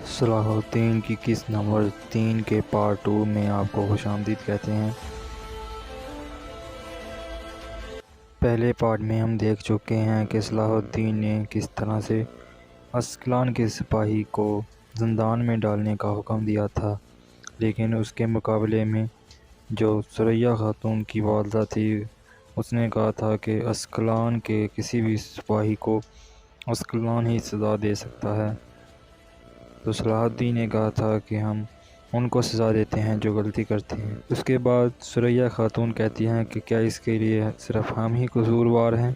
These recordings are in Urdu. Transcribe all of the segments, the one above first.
صلاح الدین کی قسط نمبر 3 کے پارٹ 2 میں آپ کو خوش آمدید کہتے ہیں۔ پہلے پارٹ میں ہم دیکھ چکے ہیں کہ صلاح الدین نے کس طرح سے اسکلان کے سپاہی کو زندان میں ڈالنے کا حکم دیا تھا، لیکن اس کے مقابلے میں جو ثریا خاتون کی والدہ تھی اس نے کہا تھا کہ اسکلان کے کسی بھی سپاہی کو اسکلان ہی سزا دے سکتا ہے۔ تو صلاح الدین نے کہا تھا کہ ہم ان کو سزا دیتے ہیں جو غلطی کرتے ہیں۔ اس کے بعد ثریا خاتون کہتی ہیں کہ کیا اس کے لیے صرف ہم ہی قصوروار ہیں؟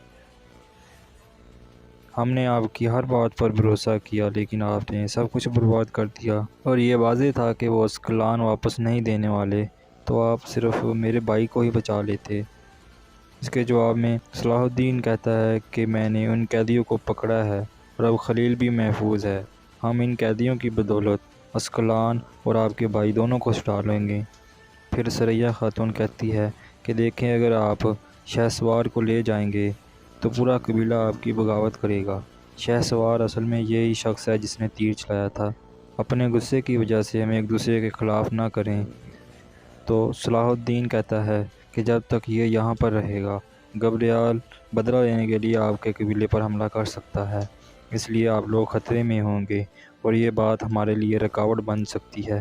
ہم نے آپ کی ہر بات پر بھروسہ کیا لیکن آپ نے سب کچھ برباد کر دیا، اور یہ واضح تھا کہ وہ اسکلان واپس نہیں دینے والے، تو آپ صرف میرے بھائی کو ہی بچا لیتے۔ اس کے جواب میں صلاح الدین کہتا ہے کہ میں نے ان قیدیوں کو پکڑا ہے اور اب خلیل بھی محفوظ ہے۔ ہم ان قیدیوں کی بدولت اسکلان اور آپ کے بھائی دونوں کو چھڑا لیں گے۔ پھر ثریا خاتون کہتی ہے کہ دیکھیں، اگر آپ شہسوار کو لے جائیں گے تو پورا قبیلہ آپ کی بغاوت کرے گا۔ شہسوار اصل میں یہی شخص ہے جس نے تیر چلایا تھا۔ اپنے غصے کی وجہ سے ہم ایک دوسرے کے خلاف نہ کریں۔ تو صلاح الدین کہتا ہے کہ جب تک یہ یہاں پر رہے گا گبریال بدلہ لینے کے لیے آپ کے قبیلے پر حملہ کر سکتا ہے، اس لیے آپ لوگ خطرے میں ہوں گے اور یہ بات ہمارے لیے رکاوٹ بن سکتی ہے،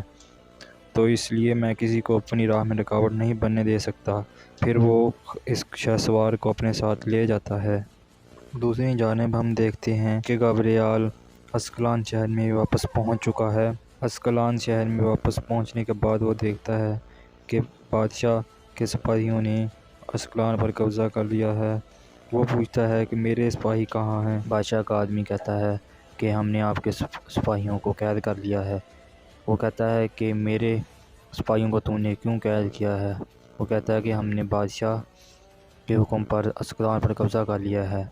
تو اس لیے میں کسی کو اپنی راہ میں رکاوٹ نہیں بننے دے سکتا۔ پھر وہ اس شہسوار کو اپنے ساتھ لے جاتا ہے۔ دوسری جانب ہم دیکھتے ہیں کہ گبریال اسکلان شہر میں واپس پہنچ چکا ہے۔ اسکلان شہر میں واپس پہنچنے کے بعد وہ دیکھتا ہے کہ بادشاہ کے سپاہیوں نے اسکلان پر قبضہ کر لیا ہے۔ وہ پوچھتا ہے کہ میرے سپاہی کہاں ہیں؟ بادشاہ کا آدمی کہتا ہے کہ ہم نے آپ کے سپاہیوں کو قید کر لیا ہے۔ وہ کہتا ہے کہ میرے سپاہیوں کو تو نے کیوں قید کیا ہے؟ وہ کہتا ہے کہ ہم نے بادشاہ کے حکم پر اسکلان پر قبضہ کر لیا ہے۔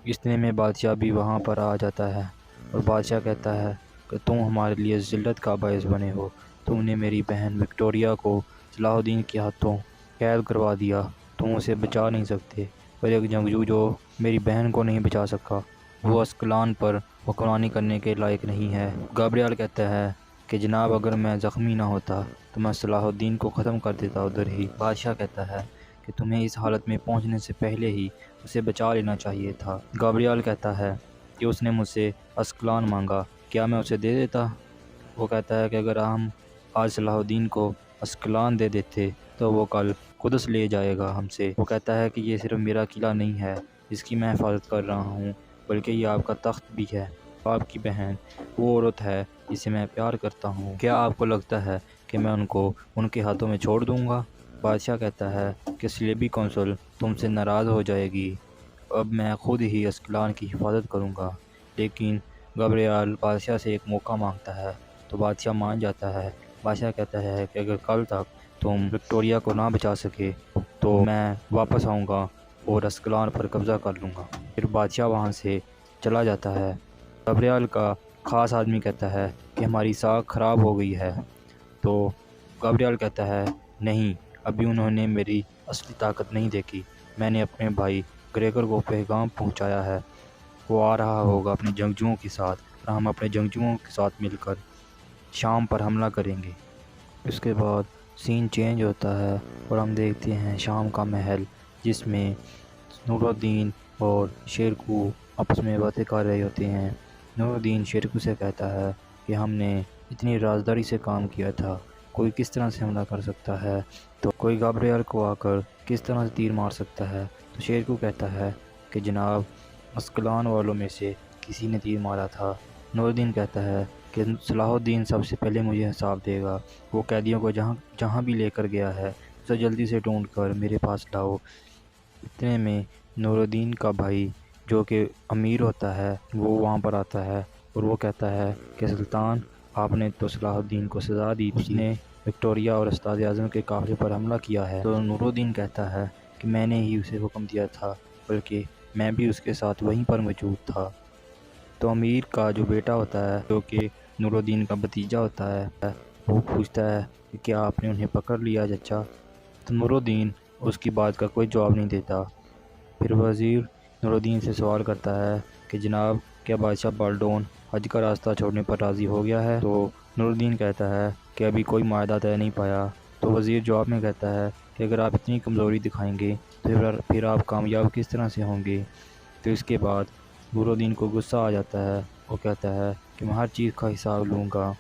اتنے میں بادشاہ بھی وہاں پر آ جاتا ہے اور بادشاہ کہتا ہے کہ تم ہمارے لیے ذلت کا باعث بنے ہو۔ تم نے میری بہن وکٹوریہ کو صلاح الدین کے ہاتھوں قید کروا دیا، تم اسے بچا نہیں سکتے، اور ایک جنگجو جو میری بہن کو نہیں بچا سکا وہ اسکلان پر حکمرانی کرنے کے لائق نہیں ہے۔ گبریال کہتا ہے کہ جناب، اگر میں زخمی نہ ہوتا تو میں صلاح الدین کو ختم کر دیتا ادھر ہی۔ بادشاہ کہتا ہے کہ تمہیں اس حالت میں پہنچنے سے پہلے ہی اسے بچا لینا چاہیے تھا۔ گبریال کہتا ہے کہ اس نے مجھ سے اسکلان مانگا، کیا میں اسے دے دیتا؟ وہ کہتا ہے کہ اگر ہم آج صلاح الدین کو اسکلان دے دیتے تو وہ کل قدس لے جائے گا ہم سے۔ وہ کہتا ہے کہ یہ صرف میرا قلعہ نہیں ہے جس کی میں حفاظت کر رہا ہوں، بلکہ یہ آپ کا تخت بھی ہے۔ آپ کی بہن وہ عورت ہے جسے میں پیار کرتا ہوں، کیا آپ کو لگتا ہے کہ میں ان کو ان کے ہاتھوں میں چھوڑ دوں گا؟ بادشاہ کہتا ہے کہ سلیبی کونسل تم سے ناراض ہو جائے گی، اب میں خود ہی اسکلان کی حفاظت کروں گا۔ لیکن گبریال بادشاہ سے ایک موقع مانگتا ہے تو بادشاہ مان جاتا ہے۔ بادشاہ کہتا ہے کہ اگر کل تک تم وکٹوریہ کو نہ بچا سکے تو میں واپس آؤں گا اور اسکلان پر قبضہ کر لوں گا۔ پھر بادشاہ وہاں سے چلا جاتا ہے۔ گبریال کا خاص آدمی کہتا ہے کہ ہماری ساکھ خراب ہو گئی ہے، تو گبریال کہتا ہے نہیں، ابھی انہوں نے میری اصلی طاقت نہیں دیکھی۔ میں نے اپنے بھائی گریگور کو پیغام پہنچایا ہے، وہ آ رہا ہوگا اپنے جنگجوؤں کے ساتھ، اور ہم اپنے جنگجوؤں کے ساتھ مل کر شام پر حملہ کریں گے۔ اس کے بعد سین چینج ہوتا ہے اور ہم دیکھتے ہیں شام کا محل، جس میں نور الدین اور شیرکو آپس میں باتیں کر رہے ہوتے ہیں۔ نور الدین شیرکو سے کہتا ہے کہ ہم نے اتنی رازداری سے کام کیا تھا، کوئی کس طرح سے حملہ کر سکتا ہے؟ تو کوئی گبریال کو آ کر کس طرح سے تیر مار سکتا ہے؟ تو شیرکو کہتا ہے کہ جناب، اسکلان والوں میں سے کسی نے تیر مارا تھا۔ نور الدین کہتا ہے کہ صلاح الدین سب سے پہلے مجھے حساب دے گا، وہ قیدیوں کو جہاں بھی لے کر گیا ہے اسے جلدی سے ڈھونڈ کر میرے پاس لاؤ۔ اتنے میں نور الدین کا بھائی جو کہ امیر ہوتا ہے وہ وہاں پر آتا ہے اور وہ کہتا ہے کہ سلطان، آپ نے تو صلاح الدین کو سزا دی تھی، اس نے وکٹوریہ اور استاد اعظم کے قافلے پر حملہ کیا ہے۔ تو نور الدین کہتا ہے کہ میں نے ہی اسے حکم دیا تھا، بلکہ میں بھی اس کے ساتھ وہیں پر موجود تھا۔ تو امیر کا جو بیٹا ہوتا ہے جو کہ نور الدین کا بھتیجا ہوتا ہے وہ پوچھتا ہے کہ کیا آپ نے انہیں پکڑ لیا چچا؟ تو نور الدین اس کی بات کا کوئی جواب نہیں دیتا۔ پھر وزیر نور الدین سے سوال کرتا ہے کہ جناب، کیا بادشاہ بالڈون حج کا راستہ چھوڑنے پر راضی ہو گیا ہے؟ تو نور الدین کہتا ہے کہ ابھی کوئی معاہدہ طے نہیں پایا۔ تو وزیر جواب میں کہتا ہے کہ اگر آپ اتنی کمزوری دکھائیں گے تو پھر آپ کامیاب کس طرح سے ہوں گے؟ تو اس کے بعد نور الدین کو غصہ آ جاتا ہے۔ وہ کہتا ہے کہ میں ہر چیز کا حساب لوں گا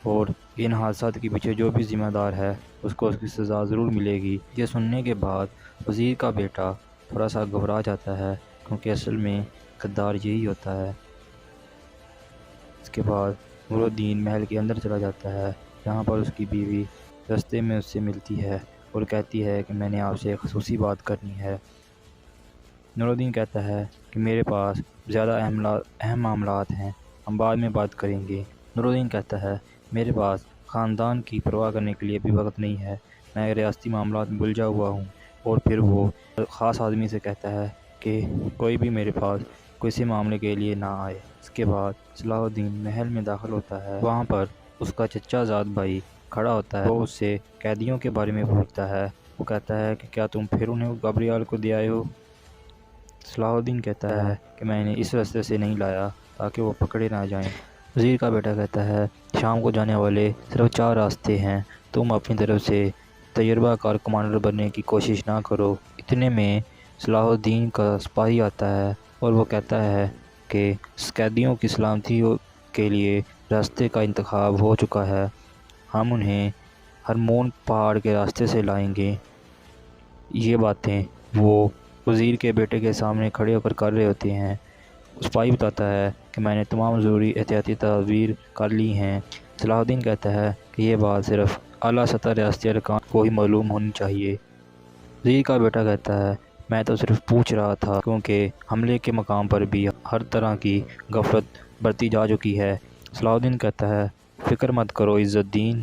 اور ان حادثات کے پیچھے جو بھی ذمہ دار ہے اس کو اس کی سزا ضرور ملے گی۔ یہ سننے کے بعد وزیر کا بیٹا تھوڑا سا گھبرا جاتا ہے، کیونکہ اصل میں غدار یہی ہوتا ہے۔ اس کے بعد نور الدین محل کے اندر چلا جاتا ہے، جہاں پر اس کی بیوی رستے میں اس سے ملتی ہے اور کہتی ہے کہ میں نے آپ سے ایک خصوصی بات کرنی ہے۔ نور الدین کہتا ہے کہ میرے پاس زیادہ اہم معاملات ہیں، ہم بعد میں بات کریں گے۔ نور الدین کہتا ہے میرے پاس خاندان کی پرواہ کرنے کے لیے بھی وقت نہیں ہے، میں ریاستی معاملات میں الجھا ہوا ہوں۔ اور پھر وہ خاص آدمی سے کہتا ہے کہ کوئی بھی میرے پاس کسی معاملے کے لیے نہ آئے۔ اس کے بعد صلاح الدین محل میں داخل ہوتا ہے، وہاں پر اس کا چچا زاد بھائی کھڑا ہوتا ہے۔ وہ اس سے قیدیوں کے بارے میں پوچھتا ہے۔ وہ کہتا ہے کہ کیا تم پھر انہیں گابریال کو دے آئے ہو؟ صلاح الدین کہتا ہے کہ میں انہیں اس راستے سے نہیں لایا تاکہ وہ پکڑے نہ جائیں۔ وزیر کا بیٹا کہتا ہے شام کو جانے والے صرف 4 راستے ہیں، تم اپنی طرف سے تجربہ کار کمانڈر بننے کی کوشش نہ کرو۔ اتنے میں صلاح الدین کا سپاہی آتا ہے اور وہ کہتا ہے کہ قیدیوں کی سلامتی کے لیے راستے کا انتخاب ہو چکا ہے، ہم انہیں ہرمون پہاڑ کے راستے سے لائیں گے۔ یہ باتیں وہ وزیر کے بیٹے کے سامنے کھڑے ہو کر رہے ہوتے ہیں۔ سپاہی بتاتا ہے کہ میں نے تمام ضروری احتیاطی تدابیر کر لی ہیں۔ صلاح الدین کہتا ہے کہ یہ بات صرف اعلیٰ سطح ریاستی ارکان کو ہی معلوم ہونی چاہیے۔ وزیر کا بیٹا کہتا ہے میں تو صرف پوچھ رہا تھا، کیونکہ حملے کے مقام پر بھی ہر طرح کی غفلت برتی جا چکی ہے۔ صلاح الدین کہتا ہے فکر مت کرو عز الدین،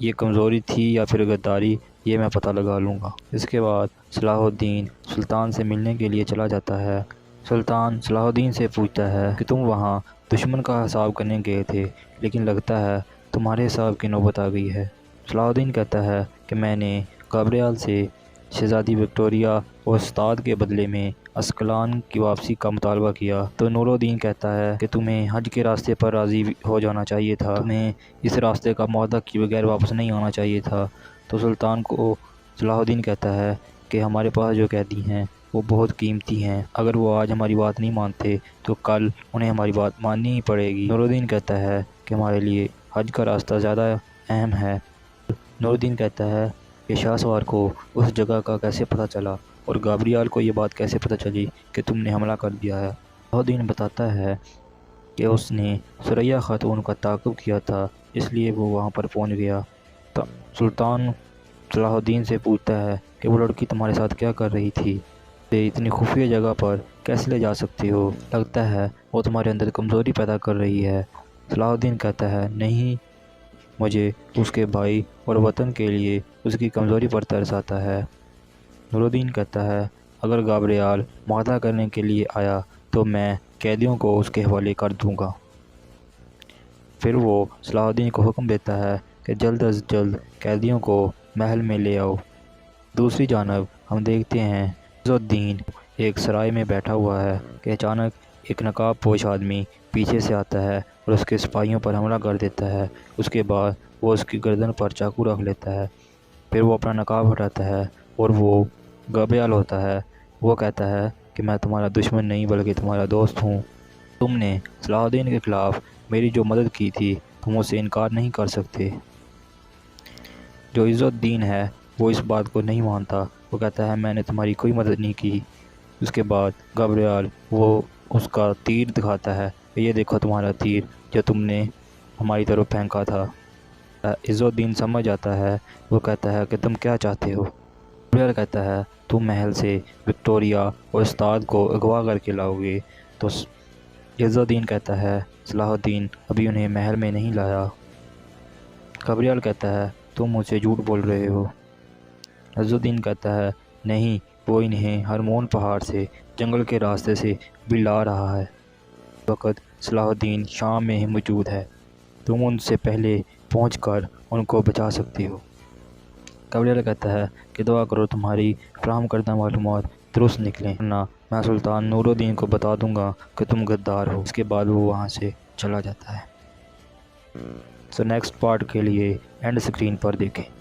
یہ کمزوری تھی یا پھر غداری، یہ میں پتہ لگا لوں گا۔ اس کے بعد صلاح الدین سلطان سے ملنے کے لیے چلا جاتا ہے۔ سلطان صلاح الدین سے پوچھتا ہے کہ تم وہاں دشمن کا حساب کرنے گئے تھے، لیکن لگتا ہے تمہارے حساب کی نوبت آ گئی ہے۔ صلاح الدین کہتا ہے کہ میں نے گابریال سے شہزادی وکٹوریہ اور استاد کے بدلے میں اسکلان کی واپسی کا مطالبہ کیا۔ تو نور الدین کہتا ہے کہ تمہیں حج کے راستے پر راضی ہو جانا چاہیے تھا، تمہیں اس راستے کا معاہدہ کیے بغیر واپس نہیں آنا چاہیے تھا۔ تو سلطان کو صلاح الدین کہتا ہے کہ ہمارے پاس جو قیدی ہیں وہ بہت قیمتی ہیں، اگر وہ آج ہماری بات نہیں مانتے تو کل انہیں ہماری بات ماننی ہی پڑے گی۔ نور الدین کہتا ہے کہ ہمارے لیے حج کا راستہ زیادہ اہم ہے۔ نور الدین کہتا ہے کہ شاہ سوار کو اس جگہ کا کیسے پتہ چلا اور گابریال کو یہ بات کیسے پتہ چلی کہ تم نے حملہ کر دیا ہے؟ صلاح الدین بتاتا ہے کہ اس نے ثریا خاتون کا تعاقب کیا تھا، اس لیے وہ وہاں پر پہنچ گیا۔ سلطان صلاح الدین سے پوچھتا ہے کہ وہ لڑکی تمہارے ساتھ کیا کر رہی تھی؟ اتنی خفیہ جگہ پر کیسے لے جا سکتے ہو؟ لگتا ہے وہ تمہارے اندر کمزوری پیدا کر رہی ہے۔ صلاح الدین کہتا ہے نہیں، مجھے اس کے بھائی اور وطن کے لیے اس کی کمزوری پر ترس آتا ہے۔ نور الدین کہتا ہے اگر گابریال معاہدہ کرنے کے لیے آیا تو میں قیدیوں کو اس کے حوالے کر دوں گا۔ پھر وہ صلاح الدین کو حکم دیتا ہے کہ جلد از جلد قیدیوں کو محل میں لے آؤ۔ دوسری جانب ہم دیکھتے ہیں عز الدین ایک سرائے میں بیٹھا ہوا ہے کہ اچانک ایک نقاب پوش آدمی پیچھے سے آتا ہے اور اس کے سپاہیوں پر حملہ کر دیتا ہے۔ اس کے بعد وہ اس کی گردن پر چاقو رکھ لیتا ہے۔ پھر وہ اپنا نقاب ہٹاتا ہے اور وہ گابریال ہوتا ہے۔ وہ کہتا ہے کہ میں تمہارا دشمن نہیں بلکہ تمہارا دوست ہوں، تم نے صلاح الدین کے خلاف میری جو مدد کی تھی تم اسے انکار نہیں کر سکتے۔ جو عز الدین ہے وہ اس بات کو نہیں مانتا، وہ کہتا ہے میں نے تمہاری کوئی مدد نہیں کی۔ اس کے بعد گابریال وہ اس کا تیر دکھاتا ہے کہ یہ دیکھو تمہارا تیر جو تم نے ہماری طرف پھینکا تھا۔ عز الدین سمجھ جاتا ہے، وہ کہتا ہے کہ تم کیا چاہتے ہو؟ گابریال کہتا ہے تم محل سے وکٹوریہ اور استاد کو اغوا کر کے لاؤ گے۔ تو عز الدین کہتا ہے صلاح الدین ابھی انہیں محل میں نہیں لایا۔ گابریال کہتا ہے تم مجھ سے جھوٹ بول رہے ہو۔ عز الدین کہتا ہے نہیں، وہ انہیں ہرمون پہاڑ سے جنگل کے راستے سے بھی لا رہا ہے۔ اس وقت صلاح الدین شام میں ہی موجود ہے، تم ان سے پہلے پہنچ کر ان کو بچا سکتے ہو۔ گابریال کہتا ہے کہ دعا کرو تمہاری فراہم کردہ معلومات درست نکلیں، ورنہ میں سلطان نور الدین کو بتا دوں گا کہ تم غدار ہو۔ اس کے بعد وہ وہاں سے چلا جاتا ہے۔ سو نیکسٹ پارٹ کے لیے اینڈ اسکرین پر دیکھیں۔